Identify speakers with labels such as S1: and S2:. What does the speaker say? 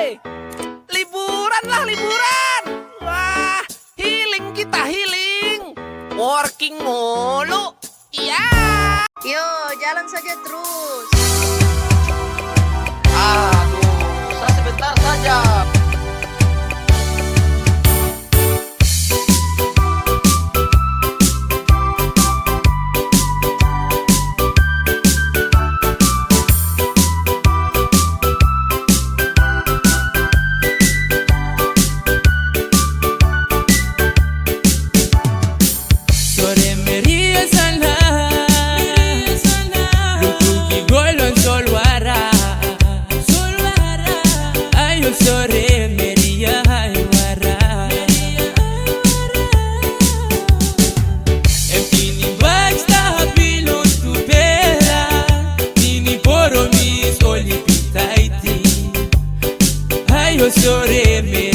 S1: Woi, liburan lah liburan. Wah, healing kita healing. Working mulu. Iya.
S2: Yo, jalan saja terus.
S3: Aduh, saya sebentar saja.
S4: Sore meria sana, lukuki golon solwara. Ayo sore meria haywara. Empini basta pilon tupera, nini poro mis olipitaiti. Ayo sore meria.